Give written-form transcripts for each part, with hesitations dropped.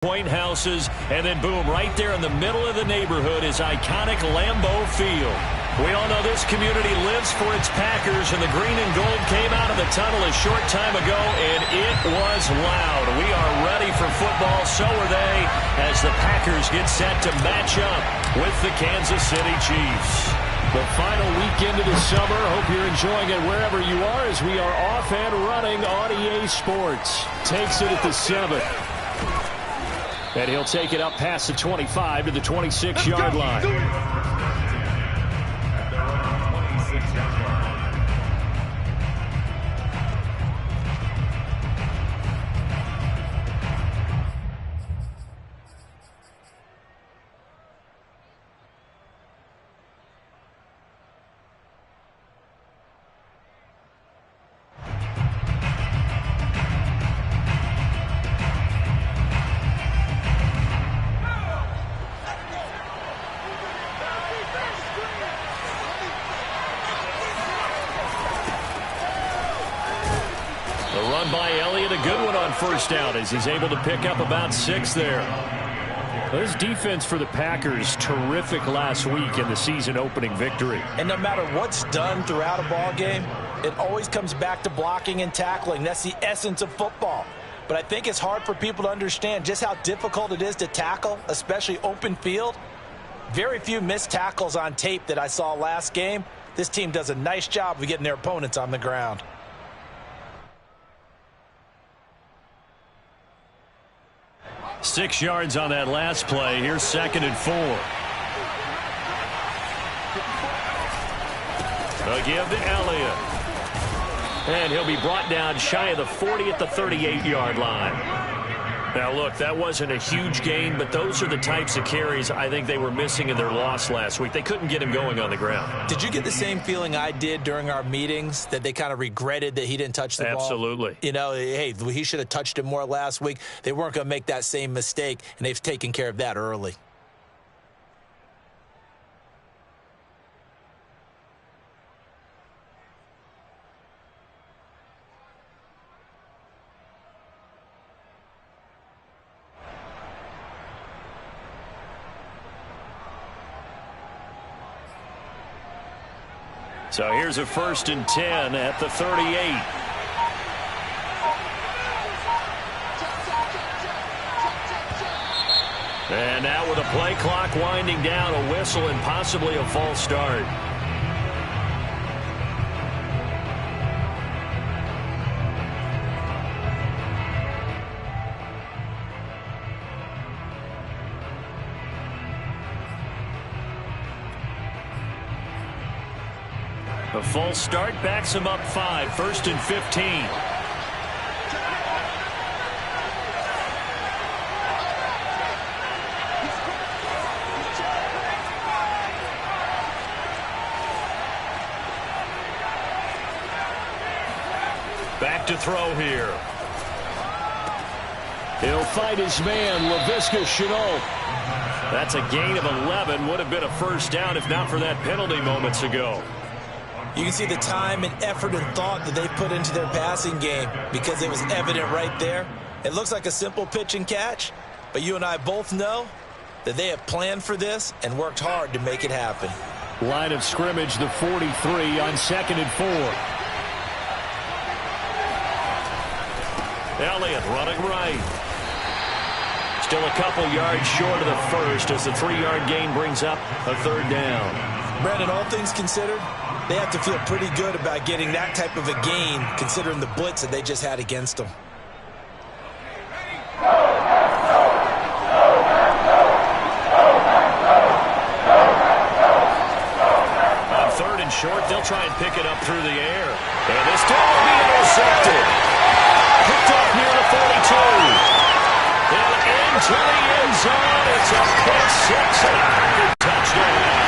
point houses, and then boom, right there in the middle of the neighborhood is iconic Lambeau Field. We all know this community lives for its Packers, and the green and gold came out of the tunnel a short time ago, and it was loud. We are ready for football, so are they, as the Packers get set to match up with the Kansas City Chiefs. The final weekend of the summer. Hope you're enjoying it wherever you are, as we are off and running on EA Sports. Takes it at the 7. And he'll take it up past the 25 to the 26-yard line. First down as he's able to pick up about 6 there. This defense for the Packers, terrific last week in the season opening victory. And no matter what's done throughout a ball game, it always comes back to blocking and tackling. That's the essence of football. But I think it's hard for people to understand just how difficult it is to tackle, especially open field. Very few missed tackles on tape that I saw last game. This team does a nice job of getting their opponents on the ground. Six yards on that last play. Here's 2nd and 4. A give to Elliott. And he'll be brought down shy of the 40 at the 38-yard line. Now, look, that wasn't a huge gain, but those are the types of carries I think they were missing in their loss last week. They couldn't get him going on the ground. Did you get the same feeling I did during our meetings, that they kind of regretted that he didn't touch the ball? Absolutely. You know, hey, he should have touched him more last week. They weren't going to make that same mistake, and they've taken care of that early. So here's a 1st and 10 at the 38. And now with a play clock winding down, a whistle and possibly a false start. A false start backs him up 5, 1st and 15. Back to throw here. He'll fight his man, Laviska Shenault. That's a gain of 11. Would have been a 1st down if not for that penalty moments ago. You can see the time and effort and thought that they put into their passing game, because it was evident right there. It looks like a simple pitch and catch, but you and I both know that they have planned for this and worked hard to make it happen. Line of scrimmage, the 43 on 2nd and 4. Elliott running right. Still a couple yards short of the 1st as the 3-yard gain brings up a 3rd down. Brandon, all things considered, they have to feel pretty good about getting that type of a gain, considering the blitz that they just had against them. On 3rd and short, they'll try and pick it up through the air. And this time will be intercepted. Picked up near the 42. And into the end zone. It's a pick 6 and a touchdown.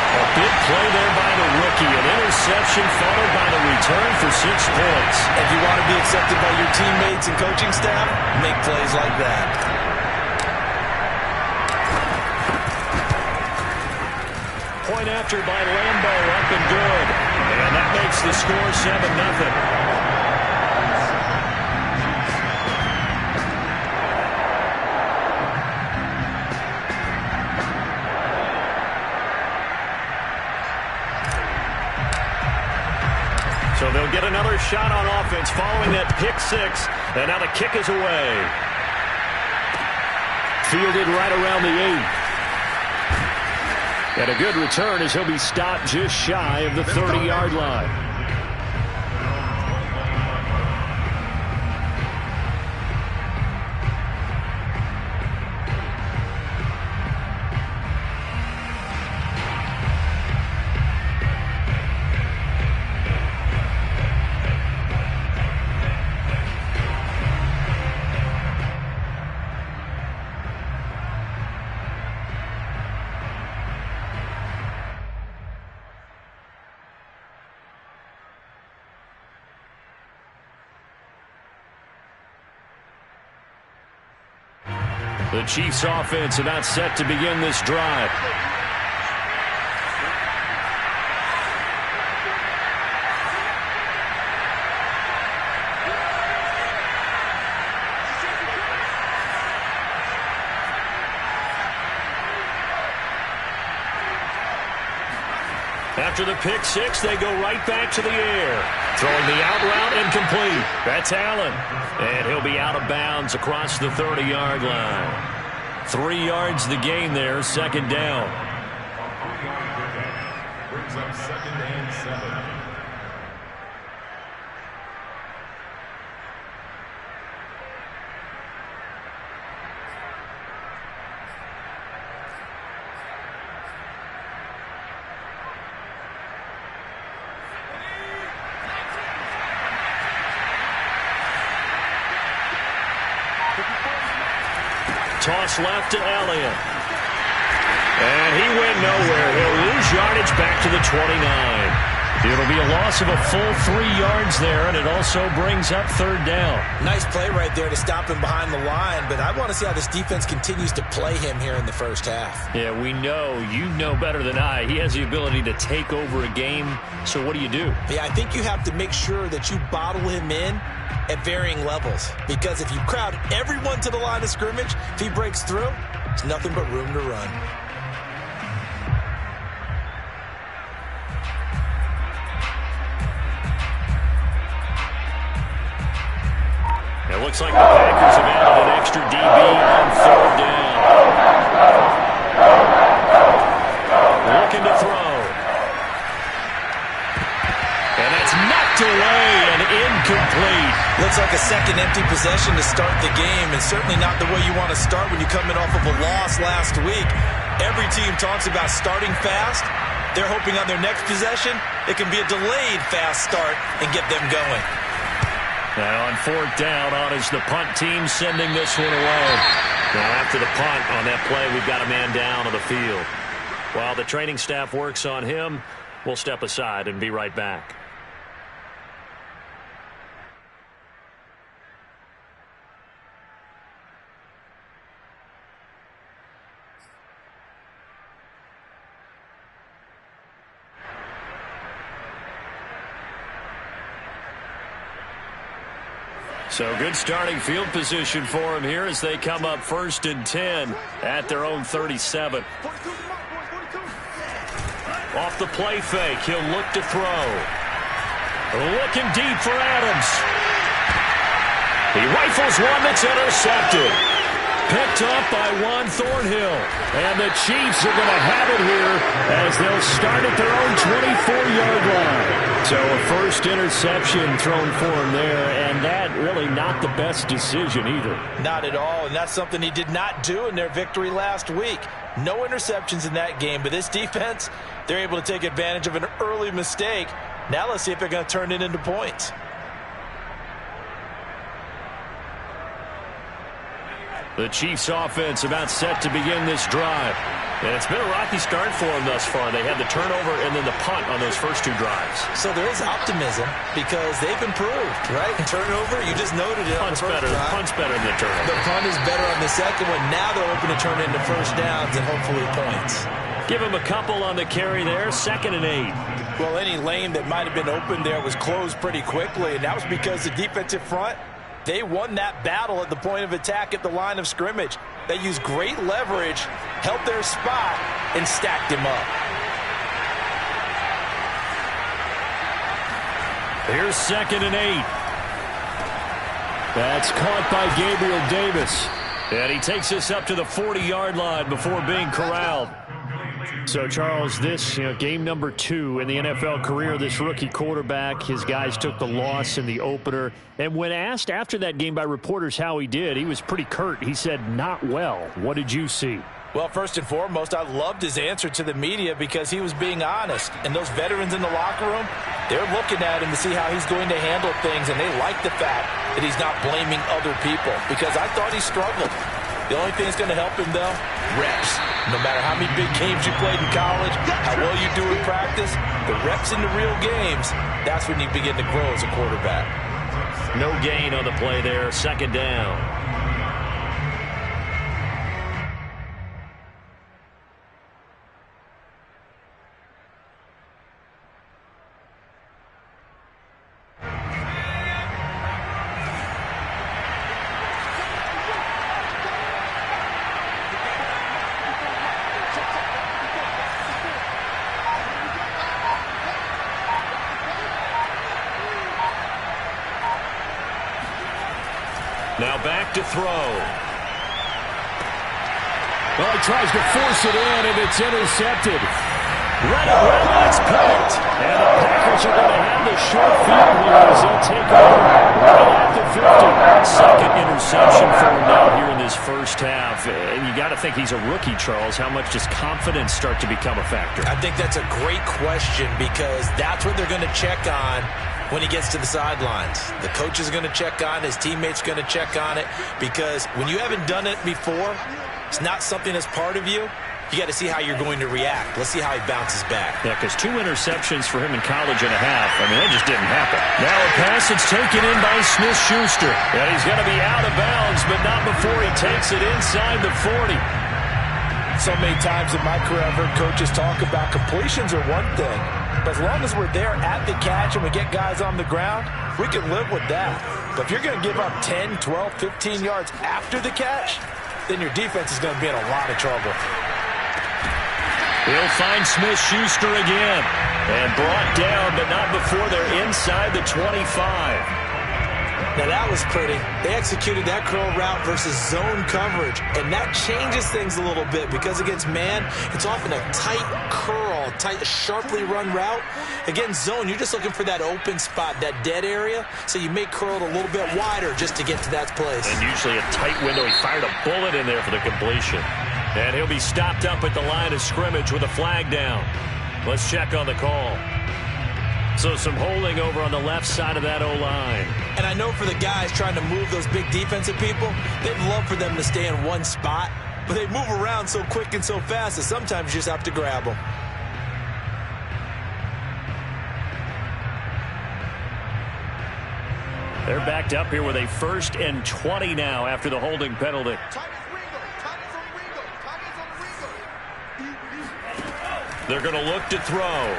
A big play there by the rookie. An interception followed by the return for 6 points. If you want to be accepted by your teammates and coaching staff, make plays like that. Point after by Lambeau, up and good. And that makes the score 7-0. get another shot on offense following that pick six. And now the kick is away. Fielded right around the 8. And a good return as he'll be stopped just shy of the 30-yard line. The Chiefs offense about set to begin this drive. After the pick six, they go right back to the air. Throwing the out route and complete. That's Allen. And he'll be out of bounds across the 30-yard line. 3 yards the gain there, second down. Brings up 2nd and 7. Toss left to Elliott. And he went nowhere. He'll lose yardage back to the 29. It'll be a loss of a full 3 yards there, and it also brings up third down. Nice play right there to stop him behind the line, but I want to see how this defense continues to play him here in the first half. Yeah, we know. You know better than I. He has the ability to take over a game, so what do you do? Yeah, I think you have to make sure that you bottle him in at varying levels, because if you crowd everyone to the line of scrimmage, if he breaks through, there's nothing but room to run. It looks like the Packers have added an extra DB on third down. Looking to throw. And that's knocked away and incomplete. Looks like a second empty possession to start the game, and certainly not the way you want to start when you're coming off of a loss last week. Every team talks about starting fast. They're hoping on their next possession, it can be a delayed fast start and get them going. Now on fourth down, on is the punt team sending this one away. Now after the punt on that play, we've got a man down on the field. While the training staff works on him, we'll step aside and be right back. So good starting field position for him here as they come up 1st and 10 at their own 37. Off the play fake, he'll look to throw. Looking deep for Adams. He rifles one that's intercepted. Picked up by Juan Thornhill. And the Chiefs are going to have it here as they'll start at their own 24-yard line. So a first interception thrown for him there, and that really not the best decision either. Not at all, and that's something he did not do in their victory last week. No interceptions in that game, but this defense, they're able to take advantage of an early mistake. Now let's see if they're going to turn it into points. The Chiefs offense about set to begin this drive. And it's been a rocky start for them thus far. They had the turnover and then the punt on those first two drives. So there is optimism because they've improved, right? Turnover, you just noted it. Punt's better than the turnover. The punt is better on the second one. Now they're open to turn into first downs and hopefully points. Give him a couple on the carry there. 2nd and 8. Well, any lane that might have been open there was closed pretty quickly, and that was because the defensive front, they won that battle at the point of attack at the line of scrimmage. They used great leverage, held their spot, and stacked him up. Here's 2nd and 8. That's caught by Gabriel Davis. And he takes us up to the 40-yard line before being corralled. So, Charles, this game number 2 in the NFL career, this rookie quarterback, his guys took the loss in the opener. And when asked after that game by reporters how he did, he was pretty curt. He said, not well. What did you see? Well, first and foremost, I loved his answer to the media because he was being honest. And those veterans in the locker room, they're looking at him to see how he's going to handle things, and they like the fact that he's not blaming other people because I thought he struggled. The only thing that's going to help him, though, reps. No matter how many big games you played in college, how well you do in practice, the reps in the real games, that's when you begin to grow as a quarterback. No gain on the play there, 2nd down. Now back to throw. Well, he tries to force it in, and it's intercepted. It's picked. And the Packers are going to have the short field here as they'll take over right at the 50. Second interception for him now here in this first half. And you got to think he's a rookie, Charles. How much does confidence start to become a factor? I think that's a great question because that's what they're going to check on when he gets to the sidelines. The coach is going to check on it. His teammates are going to check on it because when you haven't done it before, it's not something that's part of you. You got to see how you're going to react. Let's see how he bounces back. Yeah, because 2 interceptions for him in college and a half. I mean, that just didn't happen. Now a pass that's taken in by Smith-Schuster. And he's going to be out of bounds, but not before he takes it inside the 40. So many times in my career, I've heard coaches talk about completions are one thing. But as long as we're there at the catch and we get guys on the ground, we can live with that. But if you're going to give up 10, 12, 15 yards after the catch, then your defense is going to be in a lot of trouble. He'll find Smith-Schuster again. And brought down, but not before they're inside the 25. Now that was pretty. They executed that curl route versus zone coverage, and that changes things a little bit because against man, it's often a tight curl, tight, sharply run route. Against zone, you're just looking for that open spot, that dead area, so you may curl it a little bit wider just to get to that place. And usually a tight window. He fired a bullet in there for the completion. And he'll be stopped up at the line of scrimmage with a flag down. Let's check on the call. So some holding over on the left side of that O-line. And I know for the guys trying to move those big defensive people, they'd love for them to stay in one spot. But they move around so quick and so fast that sometimes you just have to grab them. They're backed up here with a 1st and 20 now after the holding penalty. They're going to look to throw.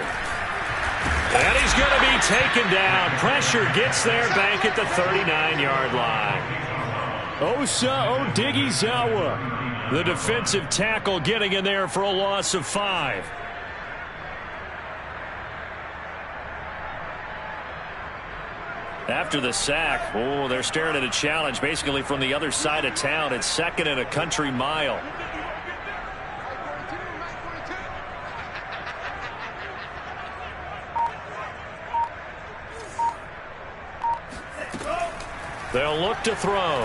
And he's going to be taken down. Pressure gets there back at the 39-yard line. Osa Odighizuwa, the defensive tackle, getting in there for a loss of 5. After the sack, they're staring at a challenge basically from the other side of town. It's 2nd and a country mile. They'll look to throw.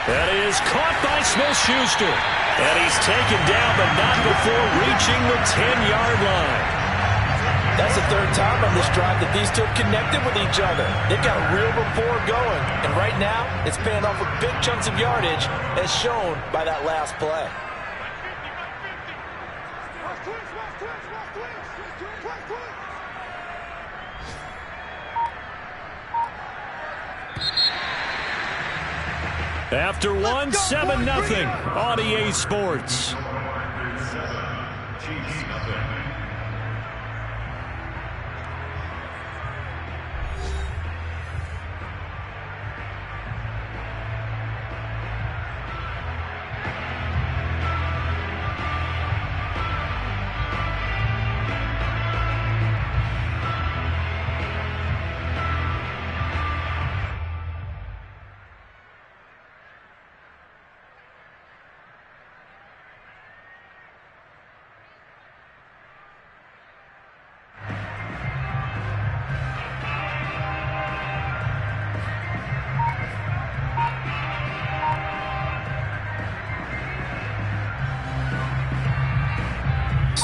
That is caught by Smith-Schuster. And he's taken down, but not before reaching the 10-yard line. That's the 3rd time on this drive that these two have connected with each other. They've got a real rapport going. And right now, it's paying off with big chunks of yardage, as shown by that last play. After one, 7-0 on EA Sports.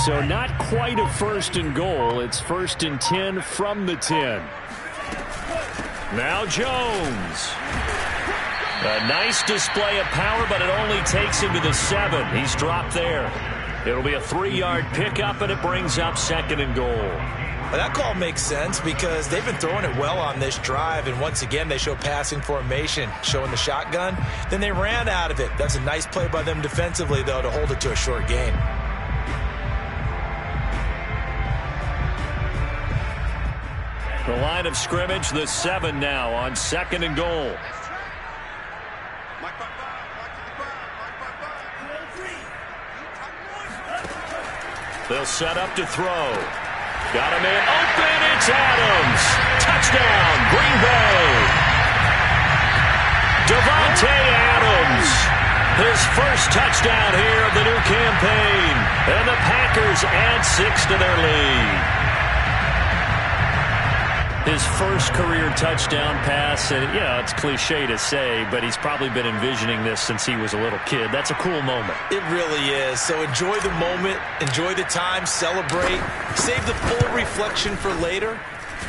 So not quite a 1st and goal. It's 1st and 10 from the 10. Now Jones. A nice display of power, but it only takes him to the 7. He's dropped there. It'll be a 3-yard pickup, and it brings up 2nd and goal. Well, that call makes sense because they've been throwing it well on this drive, and once again they show passing formation, showing the shotgun. Then they ran out of it. That's a nice play by them defensively, though, to hold it to a short gain. The line of scrimmage, the 7 now on 2nd and goal. They'll set up to throw. Got a man open. It's Adams. Touchdown, Green Bay. Davante Adams. His first touchdown here of the new campaign. And the Packers add 6 to their lead. His first career touchdown pass, and yeah, it's cliche to say, but he's probably been envisioning this since he was a little kid. That's a cool moment. It really is. So enjoy the moment, enjoy the time, celebrate, save the full reflection for later,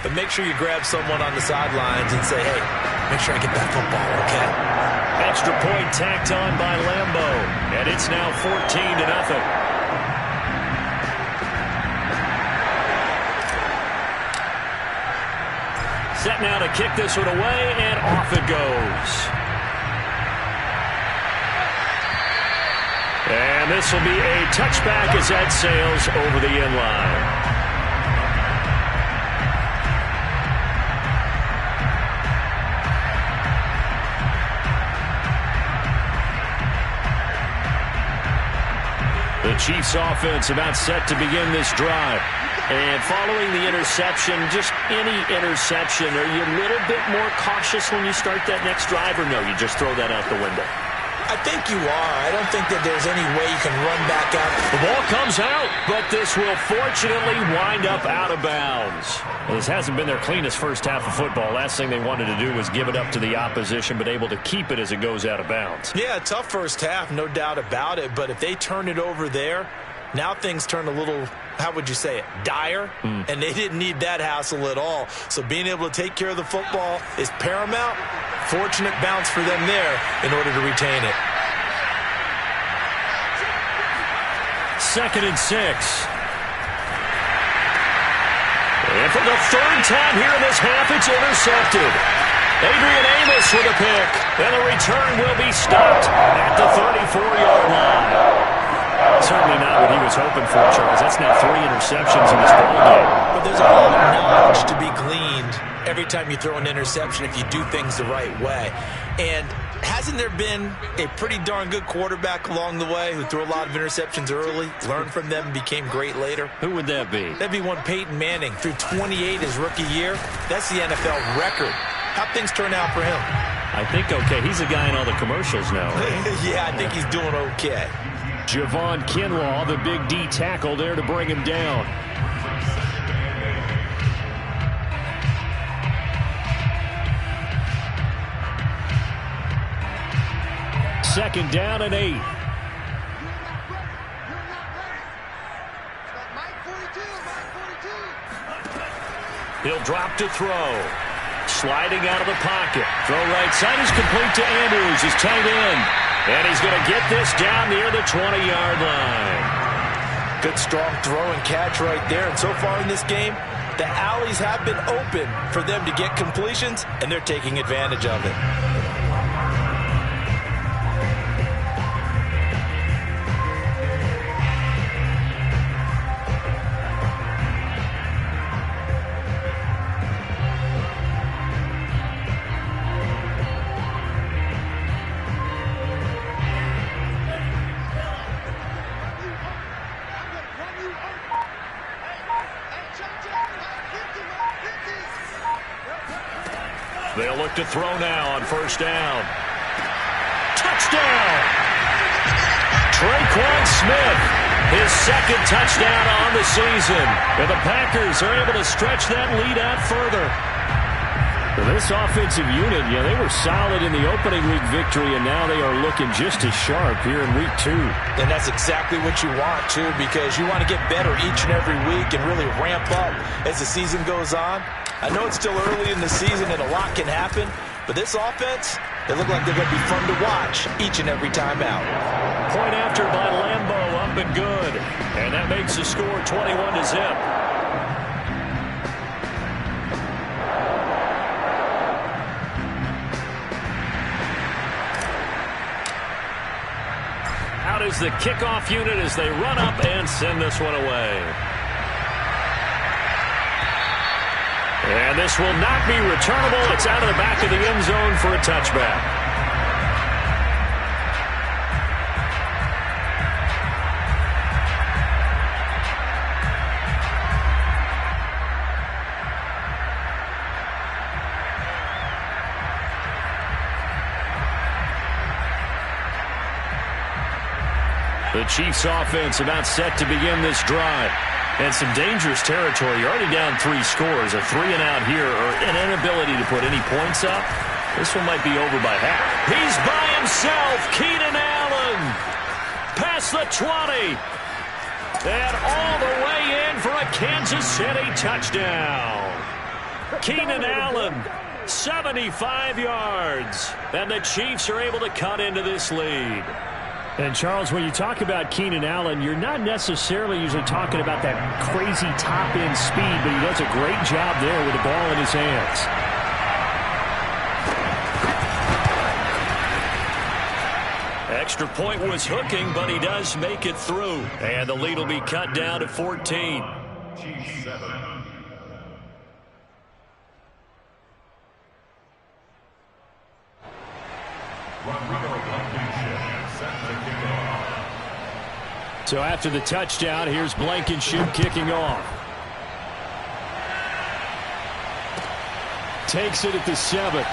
but make sure you grab someone on the sidelines and say, hey, make sure I get that football, okay? Extra point tacked on by Lambeau, and it's now 14-0. Set now to kick this one away, and off it goes. And this will be a touchback as that sails over the end line. The Chiefs offense about set to begin this drive. And following the interception, just any interception, are you a little bit more cautious when you start that next drive, or no, you just throw that out the window? I think you are. I don't think that there's any way you can run back out. The ball comes out, but this will fortunately wind up out of bounds. Well, this hasn't been their cleanest first half of football. Last thing they wanted to do was give it up to the opposition, but able to keep it as it goes out of bounds. Yeah, tough first half, no doubt about it, but if they turn it over there, now things turn a little, how would you say it, dire, and they didn't need that hassle at all. So being able to take care of the football is paramount. Fortunate bounce for them there in order to retain it. 2nd and 6. And for the 3rd time here in this half, it's intercepted. Adrian Amos with a pick, and the return will be stopped at the 34-yard line. Certainly not what he was hoping for, Charles. That's now 3 interceptions in this ballgame. But there's a lot of knowledge to be gleaned every time you throw an interception if you do things the right way. And hasn't there been a pretty darn good quarterback along the way who threw a lot of interceptions early, learned from them, became great later? Who would that be? That'd be one Peyton Manning. Threw 28 his rookie year. That's the NFL record. How'd things turn out for him? I think okay. He's a guy in all the commercials now, right? Yeah, I think he's doing okay. Javon Kinlaw, the big D tackle there to bring him down. Second down and 8. He'll drop to throw. Sliding out of the pocket. Throw right side is complete to Andrews, his tight end. And he's going to get this down near the 20-yard line. Good strong throw and catch right there. And so far in this game, the alleys have been open for them to get completions, and they're taking advantage of it. They'll look to throw now on 1st down. Touchdown! Traquan Smith, his 2nd touchdown on the season. And the Packers are able to stretch that lead out further. This offensive unit, they were solid in the opening week victory, and now they are looking just as sharp here in week 2. And that's exactly what you want, too, because you want to get better each and every week and really ramp up as the season goes on. I know it's still early in the season and a lot can happen, but this offense, they look like they're going to be fun to watch each and every time out. Point after by Lambo, up and good. And that makes the score 21-0. Out is the kickoff unit as they run up and send this one away. And this will not be returnable. It's out of the back of the end zone for a touchback. The Chiefs offense about set to begin this drive. And some dangerous territory. You're already down 3 scores. A 3-and-out here or an inability to put any points up. This one might be over by half. He's by himself. Keenan Allen. Past the 20. And all the way in for a Kansas City touchdown. Keenan Allen, 75 yards. And the Chiefs are able to cut into this lead. And, Charles, when you talk about Keenan Allen, you're not necessarily usually talking about that crazy top-end speed, but he does a great job there with the ball in his hands. Extra point was hooking, but he does make it through. And the lead will be cut down to 14. Chiefs 7. So after the touchdown, here's Blankenship kicking off. Takes it at the 7.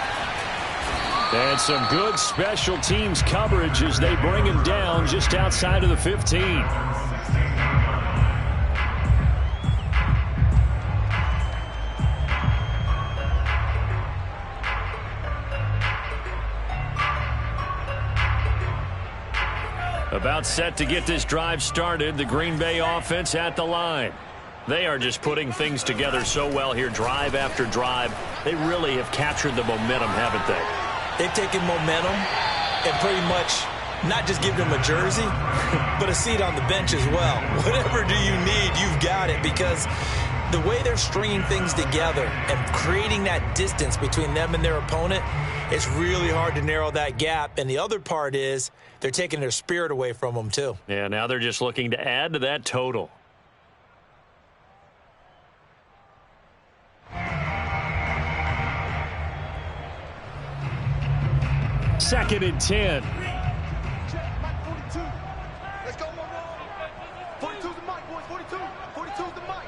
And some good special teams coverage as they bring him down just outside of the 15. About set to get this drive started. The Green Bay offense at the line. They are just putting things together so well here, drive after drive. They really have captured the momentum, haven't they? They've taken momentum and pretty much not just given them a jersey, but a seat on the bench as well. Whatever do you need, you've got it, because the way they're stringing things together and creating that distance between them and their opponent, it's really hard to narrow that gap. And the other part is they're taking their spirit away from them, too. Yeah, now they're just looking to add to that total. Second and 10. Let's go, 42's the mic, boys. 42's the mic.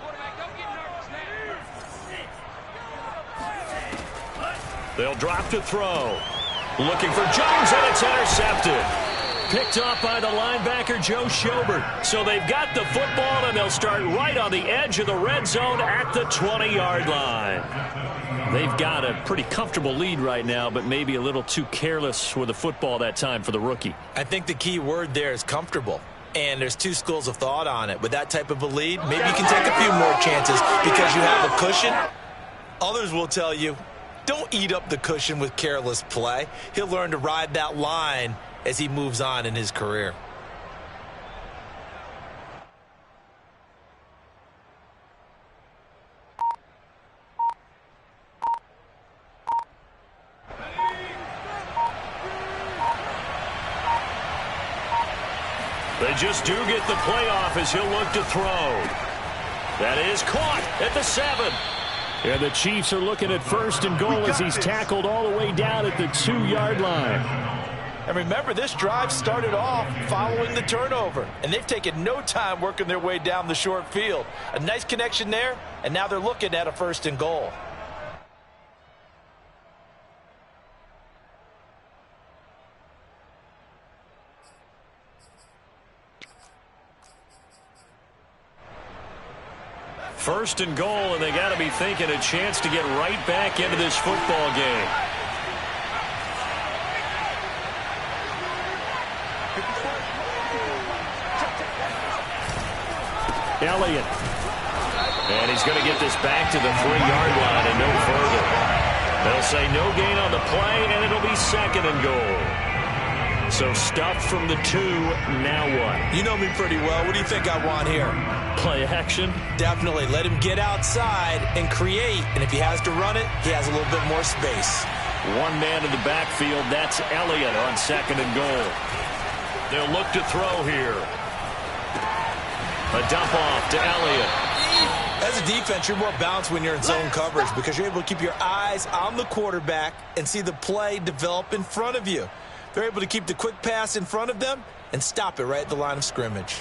Quarterback, don't get nervous now. They'll drop to throw. Looking for Jones, and it's intercepted. Picked off by the linebacker, Joe Schobert. So they've got the football, and they'll start right on the edge of the red zone at the 20-yard line. They've got a pretty comfortable lead right now, but maybe a little too careless with the football that time for the rookie. I think the key word there is comfortable. And there's 2 schools of thought on it. With that type of a lead, maybe you can take a few more chances because you have a cushion. Others will tell you, don't eat up the cushion with careless play. He'll learn to ride that line as he moves on in his career. They just do get the playoff as he'll look to throw. That is caught at the 7. And the Chiefs are looking at first and goal as he's tackled all the way down at the 2-yard line. And remember, this drive started off following the turnover, and they've taken no time working their way down the short field. A nice connection there, and now they're looking at a first and goal. First and goal, and they got to be thinking a chance to get right back into this football game. Elliott. And he's going to get this back to the 3-yard line and no further. They'll say no gain on the play, and it'll be second and goal. So stuffed from the 2, now what? You know me pretty well. What do you think I want here? Play action? Definitely. Let him get outside and create. And if he has to run it, he has a little bit more space. One man in the backfield. That's Elliott on second and goal. They'll look to throw here. A dump off to Elliott. As a defense, you're more balanced when you're in zone coverage because you're able to keep your eyes on the quarterback and see the play develop in front of you. They're able to keep the quick pass in front of them and stop it right at the line of scrimmage.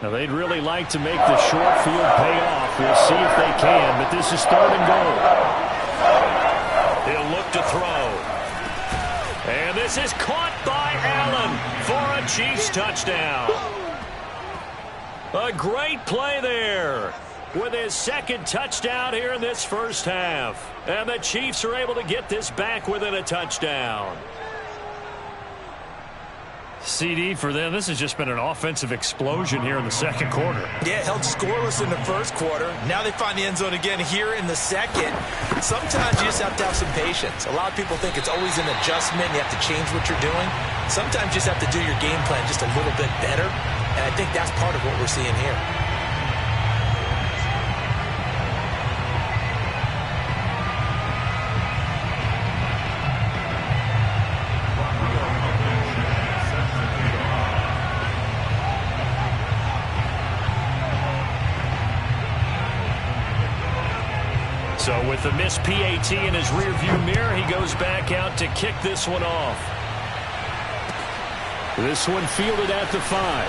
Now, they'd really like to make the short field pay off. We'll see if they can, but this is third and goal. He'll look to throw. And this is caught by Allen for a Chiefs touchdown. A great play there with his second touchdown here in this first half. And the Chiefs are able to get this back within a touchdown. CD for them, this has just been an offensive explosion here in the second quarter. Yeah, held scoreless in the first quarter. Now they find the end zone again here in the second. Sometimes you just have to have some patience. A lot of people think it's always an adjustment. You have to change what you're doing. Sometimes you just have to do your game plan just a little bit better. And I think that's part of what we're seeing here. So with the missed PAT in his rearview mirror, he goes back out to kick this one off. This one fielded at the 5.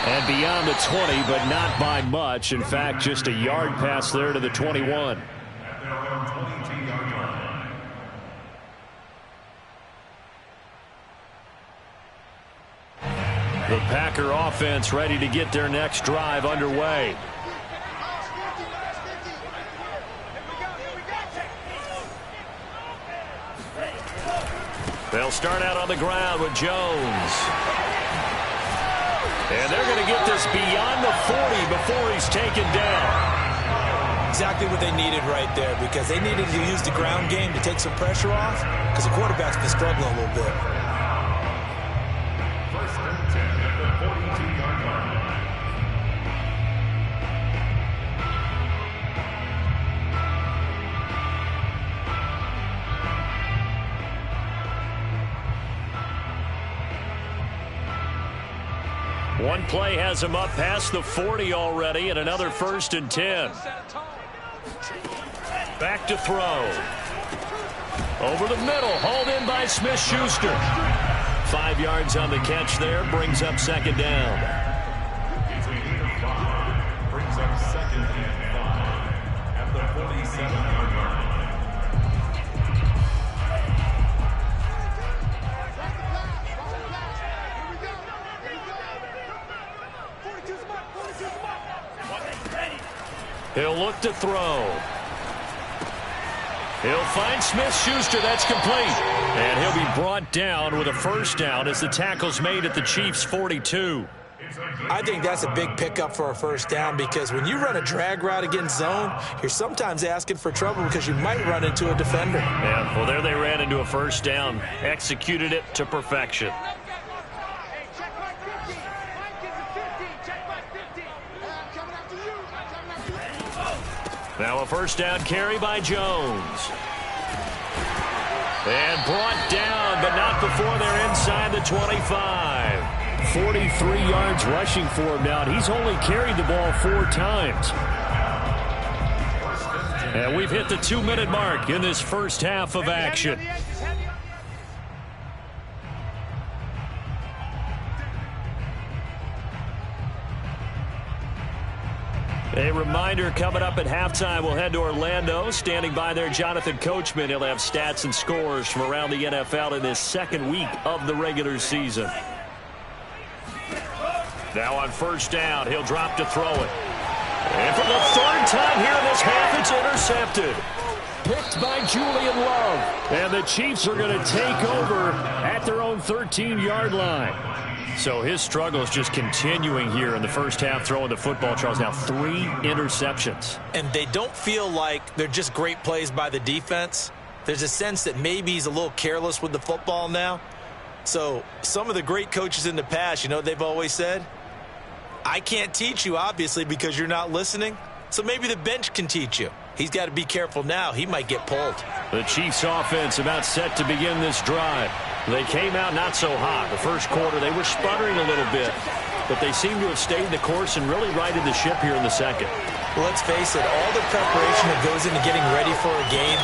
And beyond the 20, but not by much. In fact, just a yard pass there to the 21. The Packer offense ready to get their next drive underway. They'll start out on the ground with Jones. And they're going to get this beyond the 40 before he's taken down. Exactly what they needed right there because they needed to use the ground game to take some pressure off because the quarterback's been struggling a little bit. First and 10 at the 42-yard line. One play has him up past the 40 already, and another first and 10. Back to throw. Over the middle, hauled in by Smith-Schuster. 5 yards on the catch there, brings up second down. It's a gain of 5. Brings up second and 5 at the 47-yard line. He'll look to throw. He'll find Smith-Schuster. That's complete. And he'll be brought down with a first down as the tackle's made at the Chiefs' 42. I think that's a big pickup for a first down because when you run a drag route against zone, you're sometimes asking for trouble because you might run into a defender. Yeah, well, there they ran into a first down. Executed it to perfection. Now a first down carry by Jones. And brought down, but not before they're inside the 25. 43 yards rushing for him now. He's only carried the ball 4 times. And we've hit the 2-minute mark in this first half of action. A reminder coming up at halftime, we'll head to Orlando. Standing by there, Jonathan Coachman. He'll have stats and scores from around the NFL in his second week of the regular season. Now on first down, he'll drop to throw it. And for the third time here in this half, it's intercepted. Picked by Julian Love. And the Chiefs are going to take over at their own 13-yard line. So his struggle is just continuing here in the first half, throwing the football, Charles. Now 3 interceptions. And they don't feel like they're just great plays by the defense. There's a sense that maybe he's a little careless with the football now. So some of the great coaches in the past, you know what they've always said? I can't teach you, obviously, because you're not listening. So maybe the bench can teach you. He's got to be careful now. He might get pulled. The Chiefs offense about set to begin this drive. They came out not so hot. The first quarter, they were sputtering a little bit, but they seem to have stayed the course and really righted the ship here in the second. Well, let's face it, all the preparation that goes into getting ready for a game,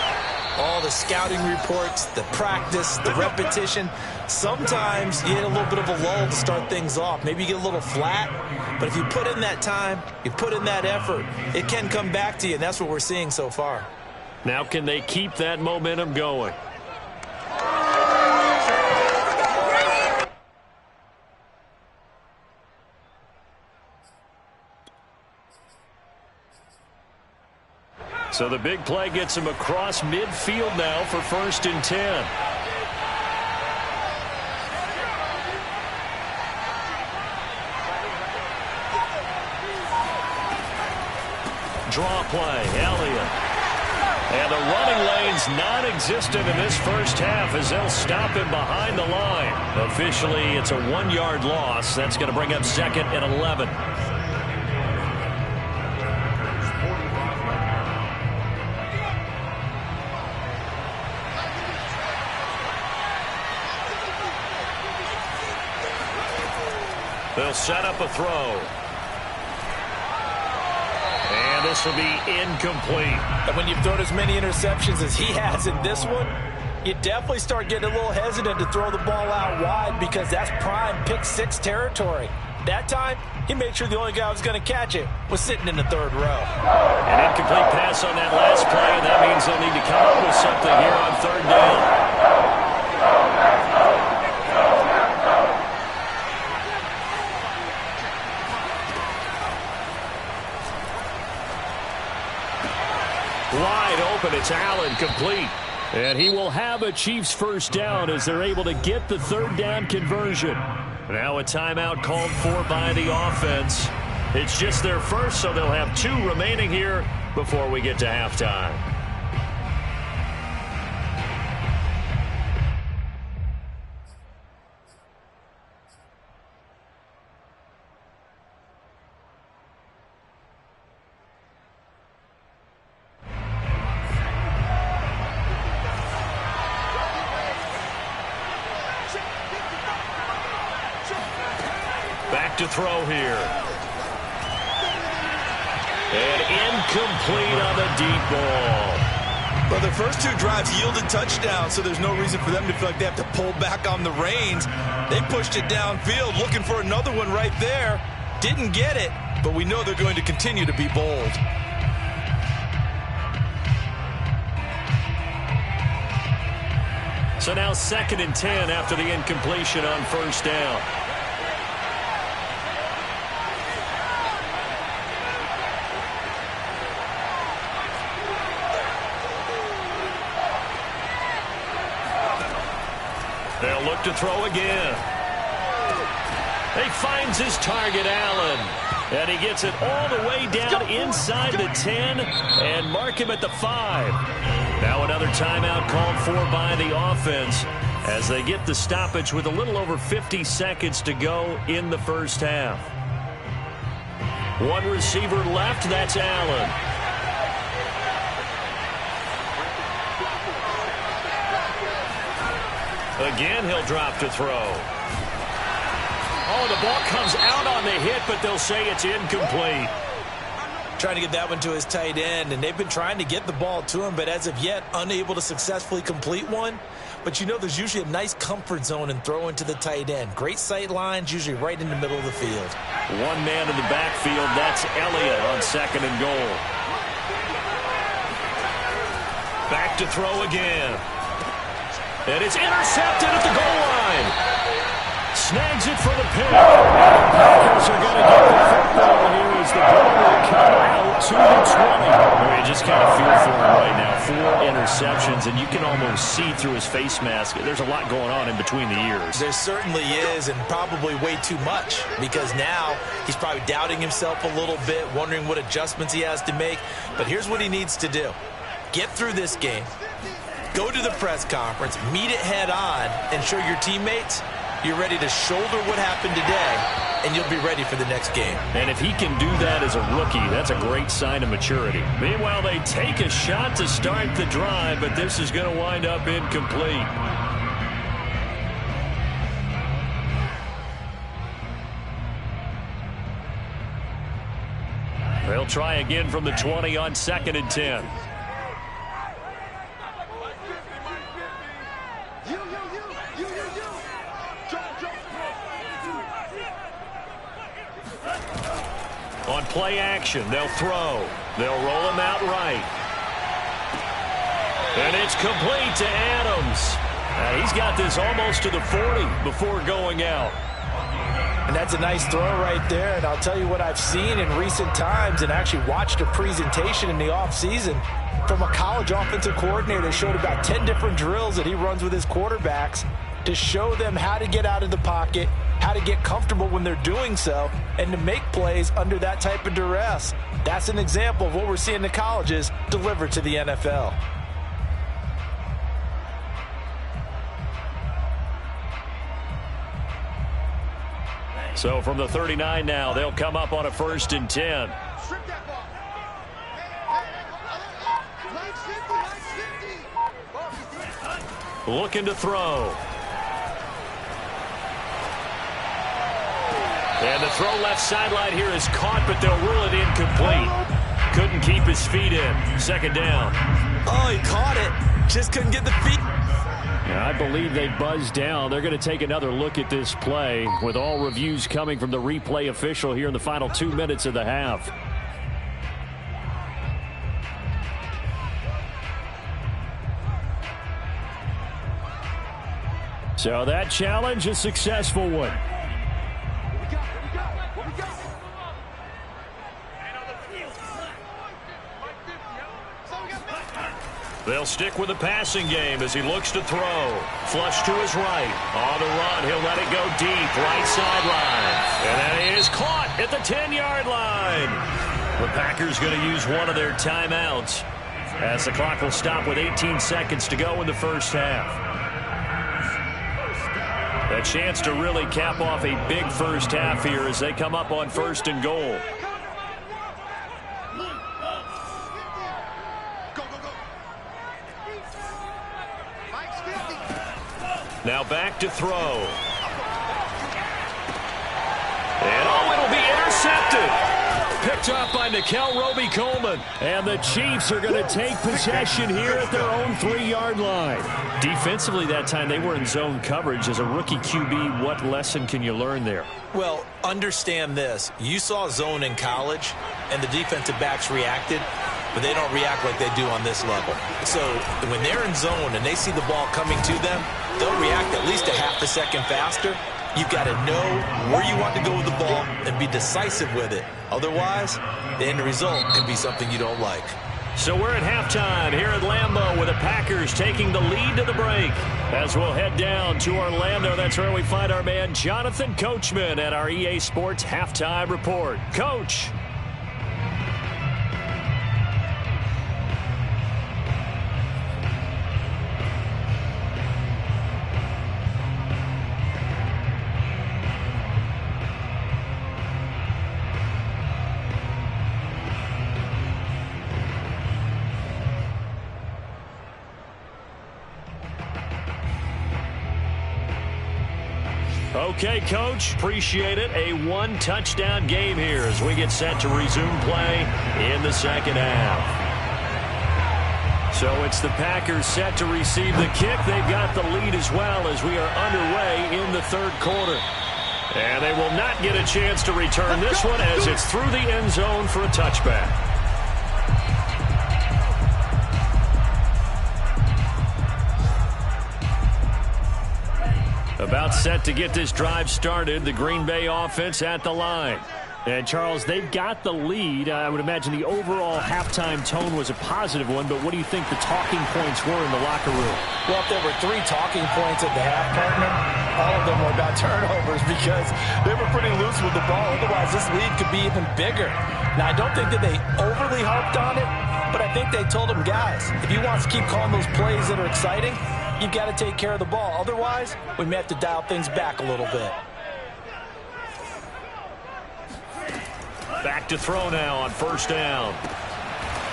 all the scouting reports, the practice, the repetition, sometimes you hit a little bit of a lull to start things off. Maybe you get a little flat, but if you put in that time, you put in that effort, it can come back to you, and that's what we're seeing so far. Now can they keep that momentum going? So the big play gets him across midfield now for 1st and 10. Draw play, Elliott. And the running lane's non-existent in this first half as they'll stop him behind the line. Officially, it's a 1-yard loss. That's going to bring up 2nd and 11. They'll set up a throw. And this will be incomplete. And when you've thrown as many interceptions as he has in this one, you definitely start getting a little hesitant to throw the ball out wide because that's prime pick 6 territory. That time, he made sure the only guy who was going to catch it was sitting in the 3rd row. An incomplete pass on that last play, and that means they'll need to come up with something here on 3rd down. Wide open, it's Allen, complete. And he will have a Chiefs first down as they're able to get the 3rd down conversion. Now a timeout called for by the offense. It's just their first, so they'll have 2 remaining here before we get to halftime. Back to throw here. And incomplete on the deep ball. Well, their first 2 drives yielded touchdowns, so there's no reason for them to feel like they have to pull back on the reins. They pushed it downfield, looking for another one right there. Didn't get it, but we know they're going to continue to be bold. So now 2nd and 10 after the incompletion on first down. They'll look to throw again. He finds his target, Allen. And he gets it all the way down inside the 10 and mark him at the 5. Now another timeout called for by the offense as they get the stoppage with a little over 50 seconds to go in the first half. 1 receiver left, that's Allen. Again, he'll drop to throw. Oh, the ball comes out on the hit, but they'll say it's incomplete. Trying to get that one to his tight end, and they've been trying to get the ball to him, but as of yet, unable to successfully complete one. but you know there's usually a nice comfort zone in throwing to the tight end. Great sight lines, usually right in the middle of the field. One man in the backfield, that's Elliott on 2nd and goal. Back to throw again. And it's intercepted at the goal line. Snags it for the pick. The Packers are going to get the football here as the ball will come out to the 20. Well, you just kind of feel for him right now. 4 interceptions, and you can almost see through his face mask. There's a lot going on in between the ears. There certainly is, and probably way too much, because now he's probably doubting himself a little bit, wondering what adjustments he has to make. But here's what he needs to do. Get through this game. Go to the press conference, meet it head on, and show your teammates you're ready to shoulder what happened today, and you'll be ready for the next game. And if he can do that as a rookie, that's a great sign of maturity. Meanwhile, they take a shot to start the drive, but this is going to wind up incomplete. They'll try again from the 20 on 2nd and 10. On play action, they'll throw. They'll roll him out right. And it's complete to Adams. He's got this almost to the 40 before going out. And that's a nice throw right there. And I'll tell you what I've seen in recent times and actually watched a presentation in the offseason from a college offensive coordinator that showed about 10 different drills that he runs with his quarterbacks to show them how to get out of the pocket, how to get comfortable when they're doing so, and to make plays under that type of duress. That's an example of what we're seeing the colleges deliver to the NFL. So from the 39 now, they'll come up on a 1st and 10. Looking to throw. And the throw left sideline here is caught, but they'll rule it incomplete. Couldn't keep his feet in. 2nd down. Oh, he caught it. Just couldn't get the feet. Now, I believe they buzzed down. They're going to take another look at this play with all reviews coming from the replay official here in the final 2 minutes of the half. So that challenge, a successful one. They'll stick with the passing game as he looks to throw. Flush to his right. On the run, he'll let it go deep. Right sideline. And that is caught at the 10-yard line. The Packers going to use one of their timeouts as the clock will stop with 18 seconds to go in the first half. A chance to really cap off a big first half here as they come up on 1st and goal. Now back to throw. And it'll be intercepted. Picked up by Nickel Roby-Coleman. And the Chiefs are going to take possession here at their own 3-yard line. Defensively that time, they were in zone coverage. As a rookie QB, what lesson can you learn there? Well, understand this. You saw zone in college, and the defensive backs reacted, but they don't react like they do on this level. So when they're in zone and they see the ball coming to them, they'll react at least a half a second faster. You've got to know where you want to go with the ball and be decisive with it. Otherwise, the end result can be something you don't like. So we're at halftime here at Lambeau with the Packers taking the lead to the break. As we'll head down to Orlando, that's where we find our man Jonathan Coachman at our EA Sports Halftime Report. Coach. Okay, Coach, appreciate it. A one-touchdown game here as we get set to resume play in the second half. So it's the Packers set to receive the kick. They've got the lead as well as we are underway in the third quarter. And they will not get a chance to return this one as it's through the end zone for a touchback. About set to get this drive started. The Green Bay offense at the line. And, Charles, they've got the lead. I would imagine the overall halftime tone was a positive one, but what do you think the talking points were in the locker room? Well, if there were 3 talking points at the half, partner, all of them were about turnovers because they were pretty loose with the ball. Otherwise, this lead could be even bigger. Now, I don't think that they overly harped on it, but I think they told them, guys, if you want to keep calling those plays that are exciting, you've got to take care of the ball. Otherwise, we may have to dial things back a little bit. Back to throw now on first down.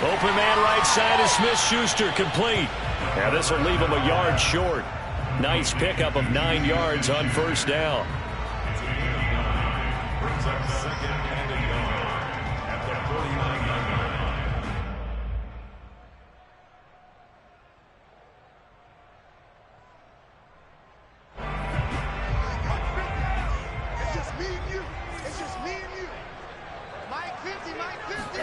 Open man right side is Smith-Schuster, complete. Now this will leave him a yard short. Nice pickup of 9 yards on first down. Brings up second and a yard at the 49-yard line. It's just me and you. It's just me and you. Mike 50, Mike 50.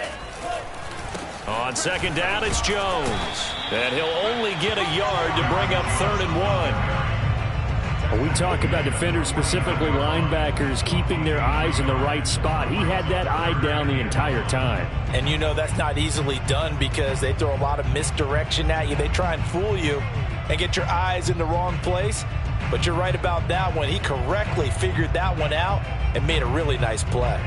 On second down, it's Jones. And he'll only get a yard to bring up 3rd and 1. When we talk about defenders, specifically linebackers, keeping their eyes in the right spot. He had that eye down the entire time. And you know that's not easily done because they throw a lot of misdirection at you. They try and fool you and get your eyes in the wrong place. But you're right about that one. He correctly figured that one out and made a really nice play.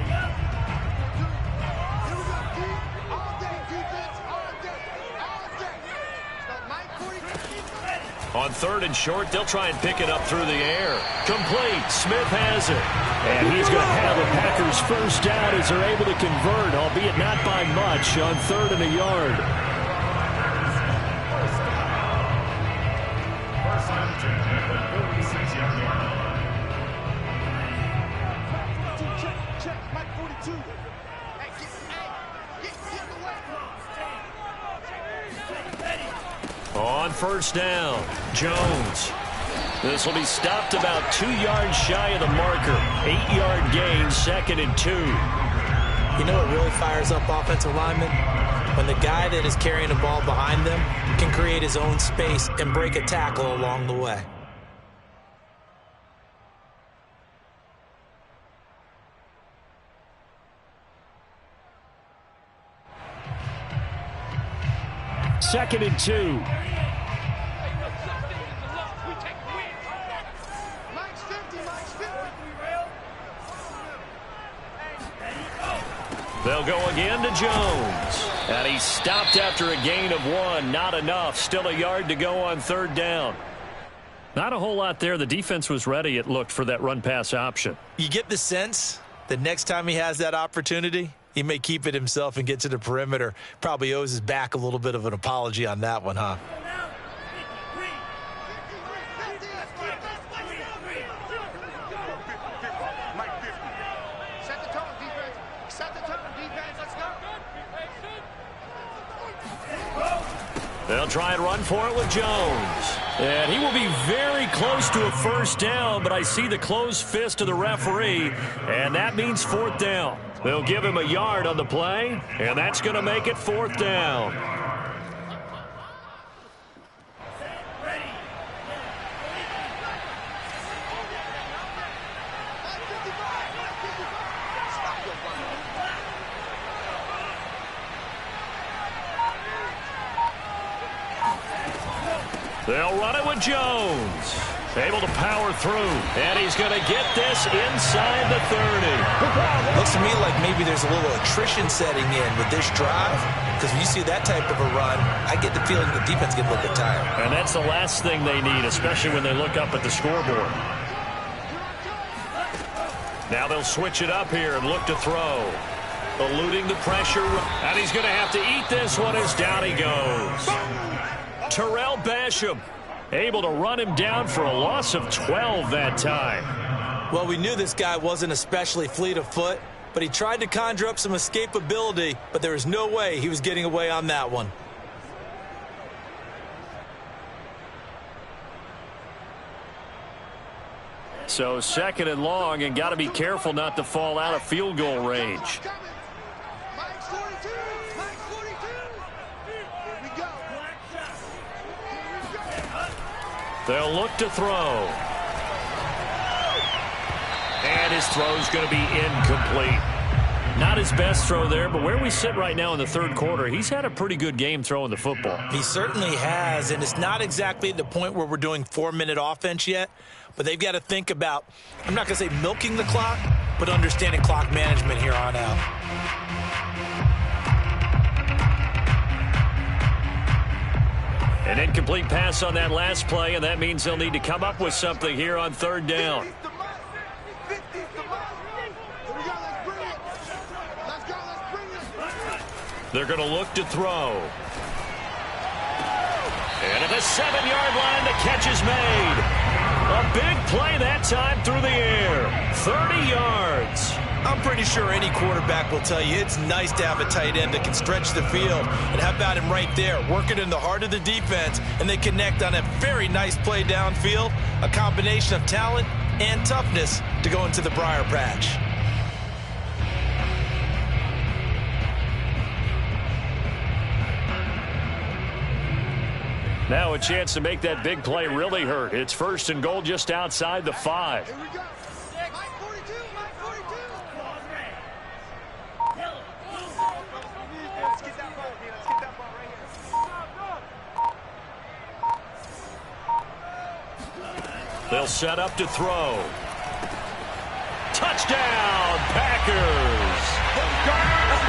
On 3rd and short, they'll try and pick it up through the air. Complete. Smith has it. And he's going to have the Packers first down as they're able to convert, albeit not by much, on 3rd and a yard. First and 10 at the 46-yard line. Check, Mike 42. Hey, get away. On first down, Jones. This will be stopped about 2 yards shy of the marker. 8-yard gain, 2nd and 2. You know what really fires up offensive linemen? When the guy that is carrying the ball behind them can create his own space and break a tackle along the way. Second and 2. Mike's 50, Mike's 50. They'll go again to Jones. And he's stopped after a gain of 1. Not enough. Still a yard to go on 3rd down. Not a whole lot there. The defense was ready, it looked, for that run-pass option. You get the sense that next time he has that opportunity, he may keep it himself and get to the perimeter. Probably owes his back a little bit of an apology on that one, huh? Mike 50. Set the tone, defense. Set the tone, defense. Let's go. They'll try and run for it with Jones. And he will be very close to a first down, but I see the closed fist of the referee, and that means 4th down. They'll give him a yard on the play, and that's going to make it 4th down. They'll run it with Jones. Able to power through, and he's going to get this inside the 30. Looks to me like maybe there's a little attrition setting in with this drive, because when you see that type of a run, I get the feeling the defense gets a little bit tired. And that's the last thing they need, especially when they look up at the scoreboard. Now they'll switch it up here and look to throw. Eluding the pressure, and he's going to have to eat this one as down he goes. Terrell Basham able to run him down for a loss of 12 that time. Well, we knew this guy wasn't especially fleet of foot, but he tried to conjure up some escapability, but there was no way he was getting away on that one. So 2nd and long, and got to be careful not to fall out of field goal range. Mike's 42. Mike's 42. Here we go. They'll look to throw. And his throw's going to be incomplete. Not his best throw there, but where we sit right now in the 3rd quarter, he's had a pretty good game throwing the football. He certainly has, and it's not exactly at the point where we're doing 4-minute offense yet, but they've got to think about, I'm not going to say milking the clock, but understanding clock management here on out. An incomplete pass on that last play, and that means they'll need to come up with something here on 3rd down. They're going to look to throw. And at the 7-yard line, the catch is made. A big play that time through the air. 30 yards. I'm pretty sure any quarterback will tell you it's nice to have a tight end that can stretch the field. And how about him right there, working in the heart of the defense, and they connect on a very nice play downfield. A combination of talent and toughness to go into the briar patch. Now a chance to make that big play really hurt. It's 1st and goal just outside the 5. Here we go. Mike 42. Mike 42. Let's get that ball, Let's get that ball right here. They'll set up to throw. Touchdown, Packers!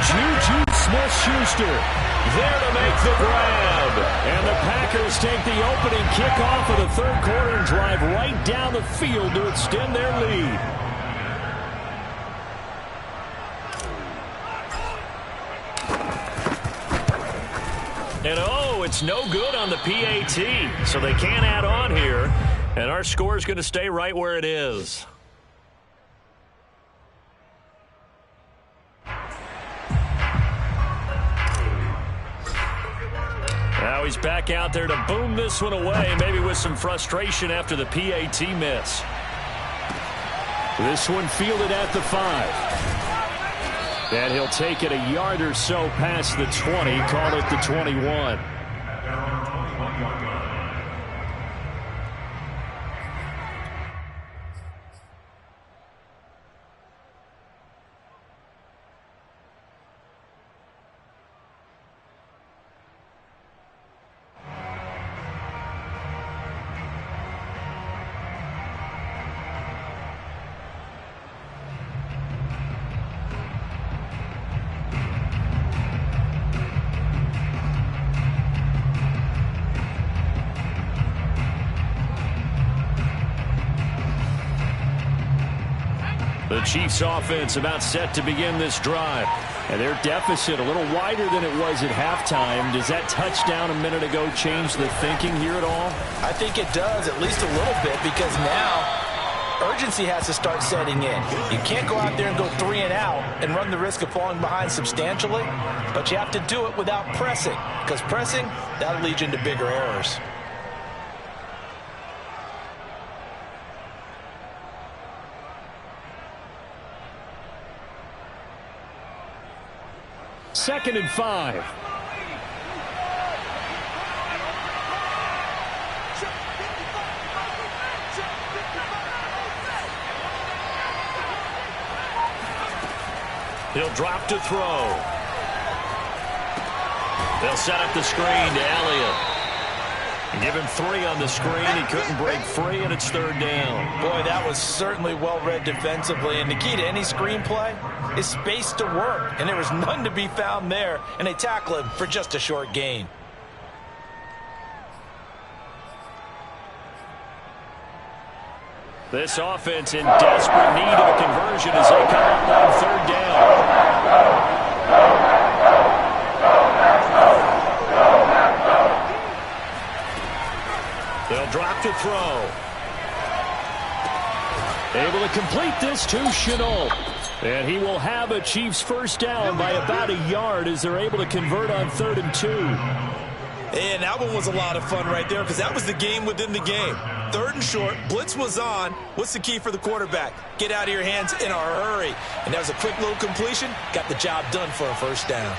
Juju Smith-Schuster there to make the grab. And the Packers take the opening kickoff of the 3rd quarter and drive right down the field to extend their lead. And oh, it's no good on the PAT, so they can't add on here. And our score is going to stay right where it is. Now he's back out there to boom this one away, maybe with some frustration after the PAT miss. This one fielded at the 5. And he'll take it a yard or so past the 20, call it the 21. The Chiefs offense about set to begin this drive. And their deficit a little wider than it was at halftime. Does that touchdown a minute ago change the thinking here at all? I think it does, at least a little bit, because now urgency has to start setting in. You can't go out there and go 3 and out and run the risk of falling behind substantially, but you have to do it without pressing, because pressing, that'll lead you into bigger errors. Second and 5. He'll drop to throw. They'll set up the screen to Elliott. Give him 3 on the screen. He couldn't break free, and it's 3rd down. Boy, that was certainly well-read defensively. And the key to any screenplay is space to work. And there was none to be found there. And they tackle him for just a short gain. This offense in desperate need of a conversion as they come up on 3rd down. They'll drop to throw. Able to complete this to Chenault. And he will have a Chiefs first down by about a yard as they're able to convert on 3rd and 2. And that one was a lot of fun right there because that was the game within the game. 3rd and short. Blitz was on. What's the key for the quarterback? Get out of your hands in a hurry. And that was a quick little completion. Got the job done for a first down.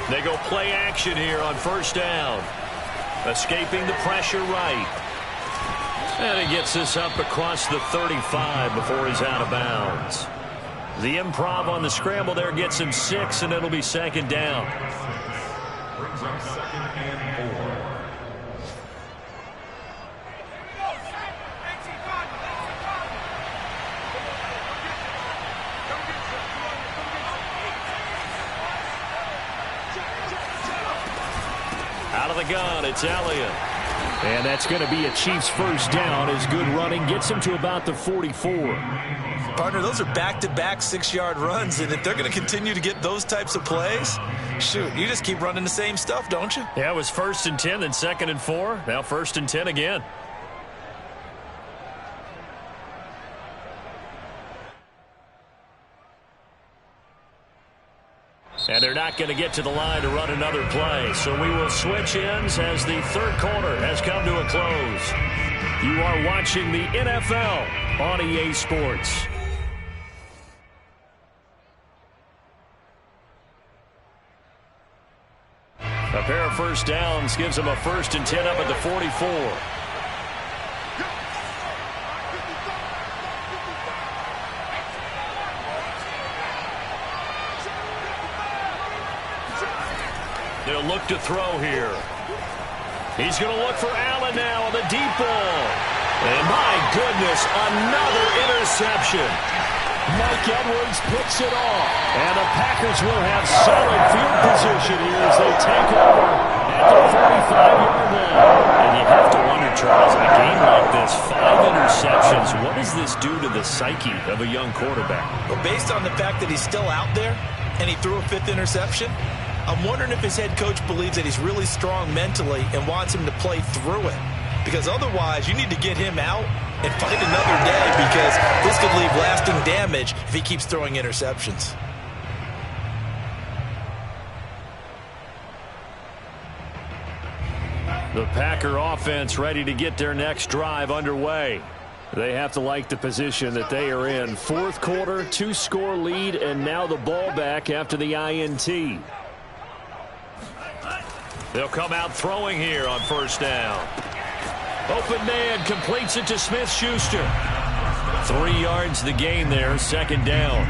They go play action here on first down. Escaping the pressure right. And he gets this up across the 35 before he's out of bounds. The improv on the scramble there gets him 6, and it'll be 2nd down. Brings up 2nd and 4. Out of the gun, it's Elliott. And that's going to be a Chiefs first down as good running gets him to about the 44. Partner, those are back-to-back 6-yard runs, and if they're going to continue to get those types of plays, shoot, you just keep running the same stuff, don't you? Yeah, it was 1st and 10, then 2nd and 4. Now 1st and 10 again. And they're not going to get to the line to run another play. So we will switch ends as the 3rd quarter has come to a close. You are watching the NFL on EA Sports. A pair of first downs gives them a 1st and 10 up at the 44. They'll look to throw here. He's going to look for Allen now on the deep ball. And my goodness, another interception. Mike Edwards picks it off. And the Packers will have solid field position here as they take over at the 45-yard line. And you have to wonder, Charles, in a game like this, 5 interceptions, what does this do to the psyche of a young quarterback? Well, based on the fact that he's still out there and he threw a 5th interception, I'm wondering if his head coach believes that he's really strong mentally and wants him to play through it. Because otherwise, you need to get him out and fight another day, because this could leave lasting damage if he keeps throwing interceptions. The Packer offense ready to get their next drive underway. They have to like the position that they are in. 4th quarter, 2-score lead, and now the ball back after the INT. They'll come out throwing here on first down. Open man completes it to Smith-Schuster. 3 yards the gain there, 2nd down.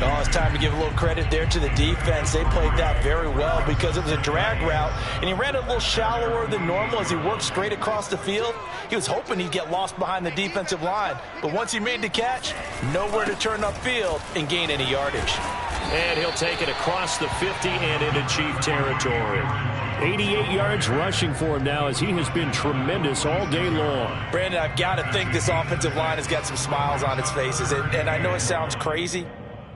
Oh, it's time to give a little credit there to the defense. They played that very well because it was a drag route, and he ran it a little shallower than normal as he worked straight across the field. He was hoping he'd get lost behind the defensive line, but once he made the catch, nowhere to turn upfield and gain any yardage. And he'll take it across the 50 and into Chief territory. 88 yards rushing for him now as he has been tremendous all day long. Brandon, I've got to think this offensive line has got some smiles on its faces, and I know it sounds crazy,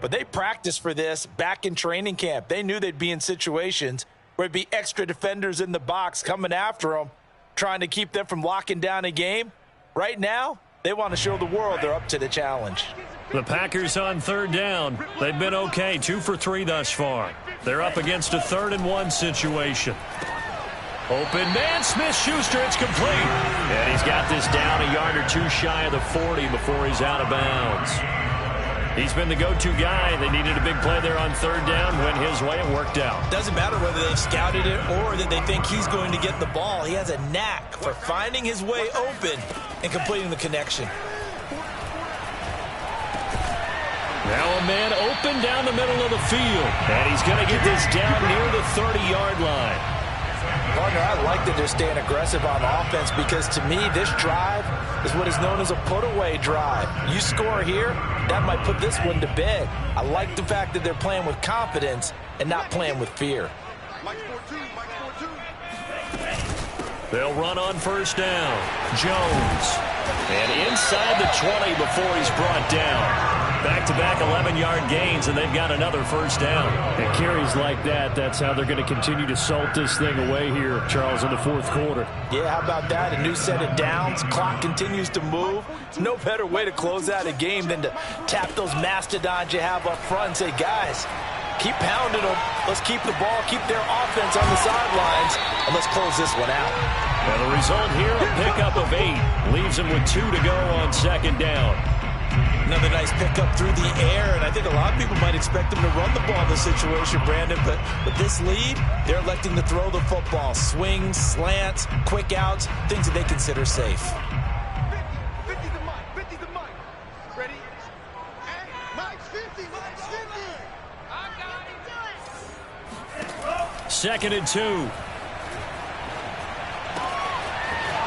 but they practiced for this back in training camp. They knew they'd be in situations where it'd be extra defenders in the box coming after them, trying to keep them from locking down a game. Right now, they want to show the world they're up to the challenge. The Packers on 3rd down. They've been okay, 2 for 3 thus far. They're up against a 3rd and 1 situation. Open man, Smith-Schuster, it's complete. And he's got this down a yard or 2 shy of the 40 before he's out of bounds. He's been the go-to guy. They needed a big play there on 3rd down. Went his way, it worked out. Doesn't matter whether they've scouted it or that they think he's going to get the ball. He has a knack for finding his way open and completing the connection. Now a man open down the middle of the field. And he's going to get this down near the 30-yard line. Partner, I like that they're staying aggressive on offense because, to me, this drive is what is known as a put-away drive. You score here, that might put this one to bed. I like the fact that they're playing with confidence and not playing with fear. They'll run on first down. Jones. And inside the 20 before he's brought down. Back-to-back 11-yard gains, and they've got another first down. And carries like that, that's how they're going to continue to salt this thing away here, Charles, in the 4th quarter. Yeah, how about that? A new set of downs. Clock continues to move. No better way to close out a game than to tap those mastodons you have up front and say, guys, Keep pounding them. Let's keep the ball, keep their offense on the sidelines, and let's close this one out. And the result here, a pickup of 8. Leaves them with 2 to go on second down. Another nice pickup through the air, and I think a lot of people might expect them to run the ball in this situation, Brandon, but with this lead, they're electing to throw the football. Swings, slants, quick outs, things that they consider safe. 50 to Mike. 50 to Mike. Ready? Hey, Mike's 50. Mike's 50. I got it. Second and 2.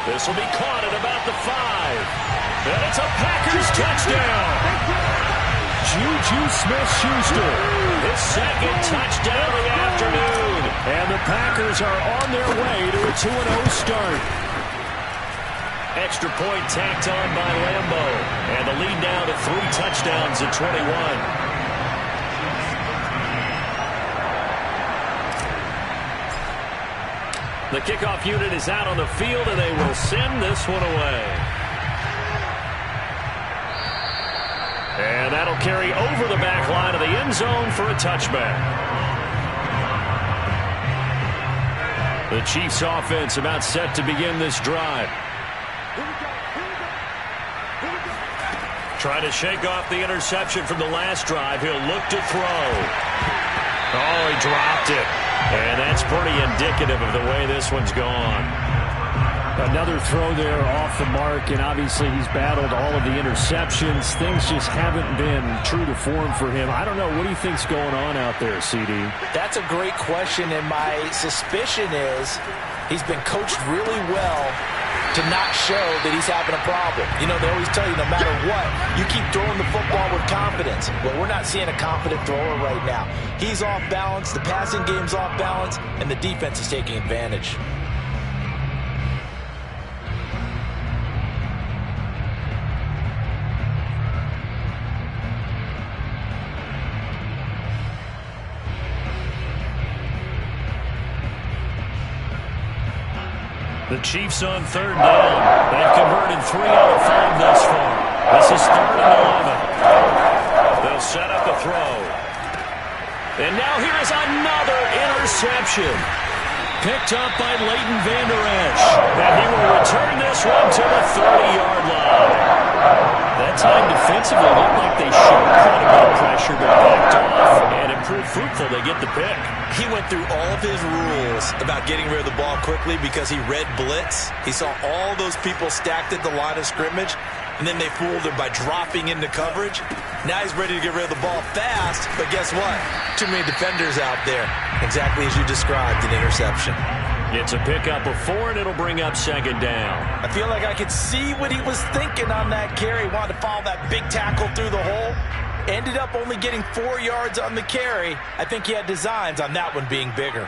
This will be caught at about the 5. And it's a Packers touchdown. Juju Smith-Schuster, his second touchdown of the afternoon. And the Packers are on their way to a 2-0 start. Extra point tacked on by Lambo. And the lead now to 3 touchdowns at 21. The kickoff unit is out on the field, and they will send this one away. And that'll carry over the back line of the end zone for a touchback. The Chiefs offense about set to begin this drive. Trying to shake off the interception from the last drive. He'll look to throw. Oh, he dropped it. And that's pretty indicative of the way this one's gone. Another throw there off the mark, and obviously he's battled all of the interceptions. Things just haven't been true to form for him. I don't know. What do you think's going on out there, CD? That's a great question, and my suspicion is he's been coached really well to not show that he's having a problem. You know, they always tell you no matter what, you keep throwing the football with confidence. Well, we're not seeing a confident thrower right now. He's off balance, the passing game's off balance, and the defense is taking advantage. The Chiefs on third down. They've converted 3 out of 5 thus far. This is 3rd and 11. They'll set up a throw. And now here is another interception. Picked up by Leighton Vander Esch. And he will return this one to the 30-yard line. That time defensively looked like they showed quite a bit of pressure but backed off. And it proved fruitful. They get the pick. He went through all of his rules about getting rid of the ball quickly because he read blitz. He saw all those people stacked at the line of scrimmage, and then they fooled him by dropping into coverage. Now he's ready to get rid of the ball fast, but guess what? Too many defenders out there. Exactly as you described, an interception. It's a pickup of 4, and it'll bring up second down. I feel like I could see what he was thinking on that carry. He wanted to follow that big tackle through the hole. Ended up only getting 4 yards on the carry. I think he had designs on that one being bigger.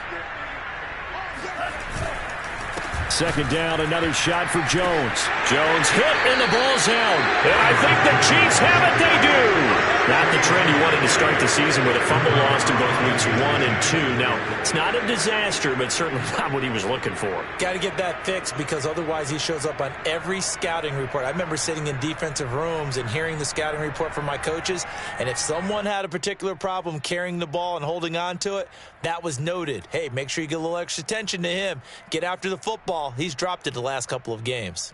Second down, another shot for Jones. Jones hit, and the ball's out. And I think the Chiefs have it. They do. Not the trend he wanted to start the season with a fumble lost in both weeks 1 and 2. Now, it's not a disaster, but certainly not what he was looking for. Got to get that fixed because otherwise he shows up on every scouting report. I remember sitting in defensive rooms and hearing the scouting report from my coaches, and if someone had a particular problem carrying the ball and holding on to it, that was noted. Hey, make sure you get a little extra attention to him. Get after the football. He's dropped it the last couple of games.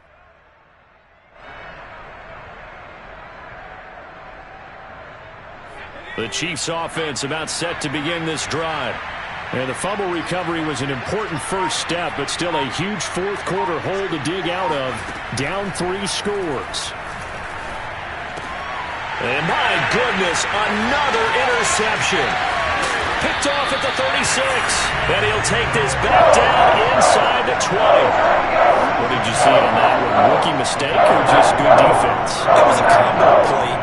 The Chiefs offense about set to begin this drive. And the fumble recovery was an important first step, but still a huge fourth quarter hole to dig out of. Down 3 scores. And my goodness, another interception. Picked off at the 36. And he'll take this back down inside the 20. What did you see on that one? Rookie mistake or just good defense? It was a combo play.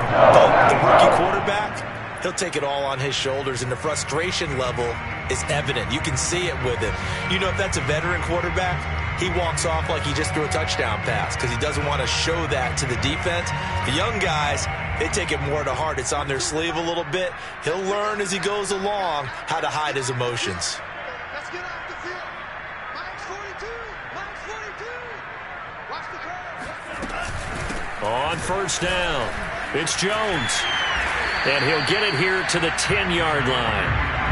The rookie quarterback, he'll take it all on his shoulders, and the frustration level is evident. You can see it with him. You know, if that's a veteran quarterback, he walks off like he just threw a touchdown pass because he doesn't want to show that to the defense. The young guys, they take it more to heart. It's on their sleeve a little bit. He'll learn as he goes along how to hide his emotions. Let's get off the field. Mike's 42. Mike's 42. Watch the crowd. On first down, it's Jones. And he'll get it here to the 10-yard line.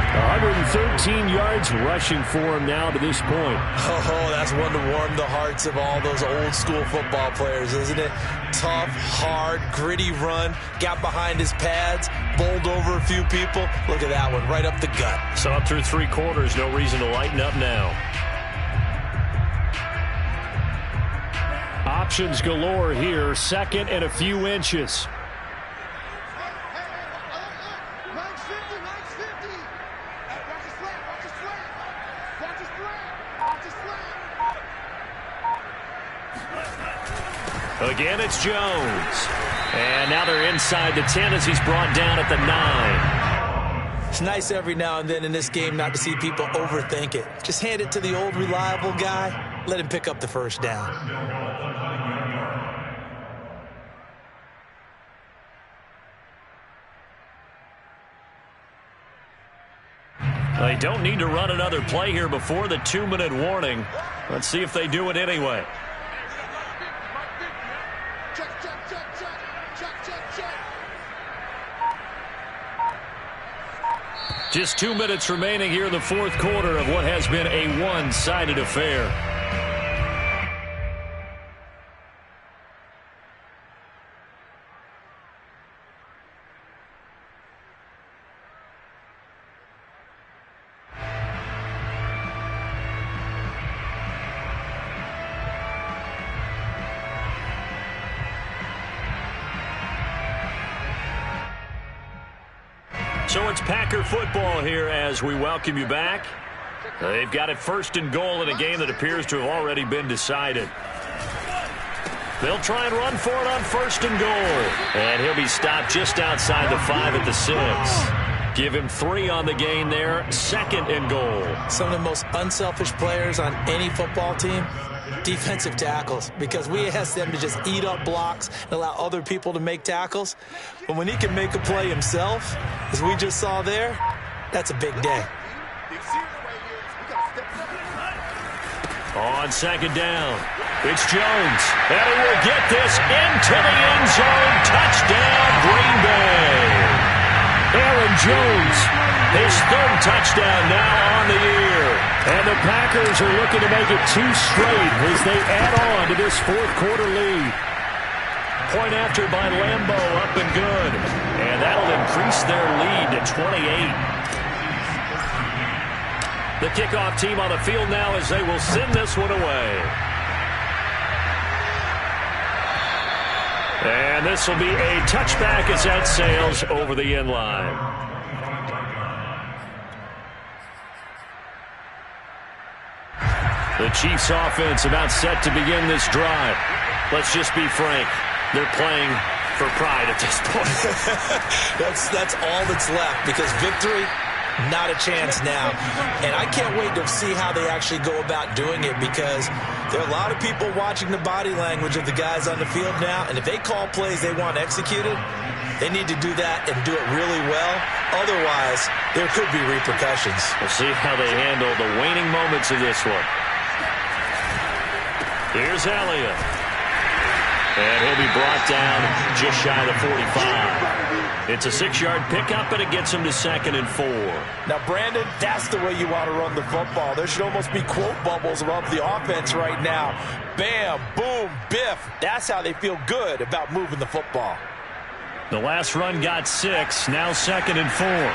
113 yards rushing for him now to this point. Oh, that's one to warm the hearts of all those old school football players, isn't it? Tough, hard, gritty run, got behind his pads, bowled over a few people. Look at that one, right up the gut. So up through 3 quarters, no reason to lighten up now. Options galore here, 2nd and a few inches. Mike's 50, Mike's 50. Hey, watch his flat, watch his flat. Watch his flat, watch his flat. Again, it's Jones. And now they're inside the 10 as he's brought down at the 9. It's nice every now and then in this game not to see people overthink it. Just hand it to the old reliable guy. Let him pick up the first down. They don't need to run another play here before the 2-minute warning. Let's see if they do it anyway. Check, check, check, check. Check, check, check. Just 2 minutes remaining here in the 4th quarter of what has been a one-sided affair. So it's Packer football here as we welcome you back. They've got it 1st and goal in a game that appears to have already been decided. They'll try and run for it on 1st and goal. And he'll be stopped just outside the 5 at the 6. Give him 3 on the gain there, 2nd and goal. Some of the most unselfish players on any football team, defensive tackles, because we ask them to just eat up blocks and allow other people to make tackles. But when he can make a play himself, as we just saw there, that's a big day. On 2nd down, it's Jones. And he will get this into the end zone. Touchdown, Green Bay. Aaron Jones, his 3rd touchdown now on the year. And the Packers are looking to make it 2 straight as they add on to this 4th quarter lead. Point after by Lambeau, up and good. And that'll increase their lead to 28. The kickoff team on the field now as they will send this one away. And this will be a touchback as that sails over the end line. The Chiefs offense about set to begin this drive. Let's just be frank. They're playing for pride at this point. That's all that's left, because victory, not a chance now. And I can't wait to see how they actually go about doing it, because there are a lot of people watching the body language of the guys on the field now, and if they call plays they want executed, they need to do that and do it really well. Otherwise, there could be repercussions. We'll see how they handle the waning moments of this one. Here's Elliott. And he'll be brought down just shy of the 45. It's a 6-yard pickup, and it gets him to 2nd and 4. Now, Brandon, that's the way you want to run the football. There should almost be quote bubbles above the offense right now. Bam, boom, biff. That's how they feel good about moving the football. The last run got 6, now 2nd and 4.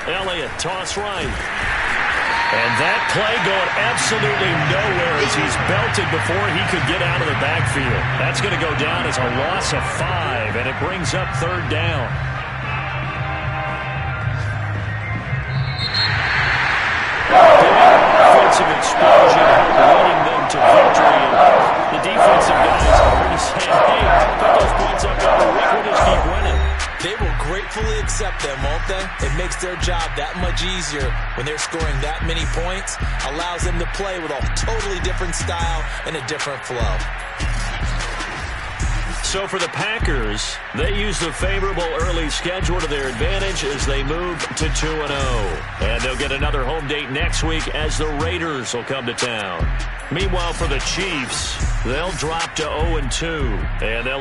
Elliott, toss right. And that play going absolutely nowhere as he's belted before he could get out of the backfield. That's going to go down as a loss of 5, and it brings up 3rd down. Offensive explosion leading them to victory. And the defensive guys are already saying, hey, put those points up every week. We'll just keep winning. They will gratefully accept them, won't they? It makes their job that much easier when they're scoring that many points. Allows them to play with a totally different style and a different flow. So for the Packers, they use the favorable early schedule to their advantage as they move to 2-0. And they'll get another home date next week as the Raiders will come to town. Meanwhile, for the Chiefs, they'll drop to 0-2, and they'll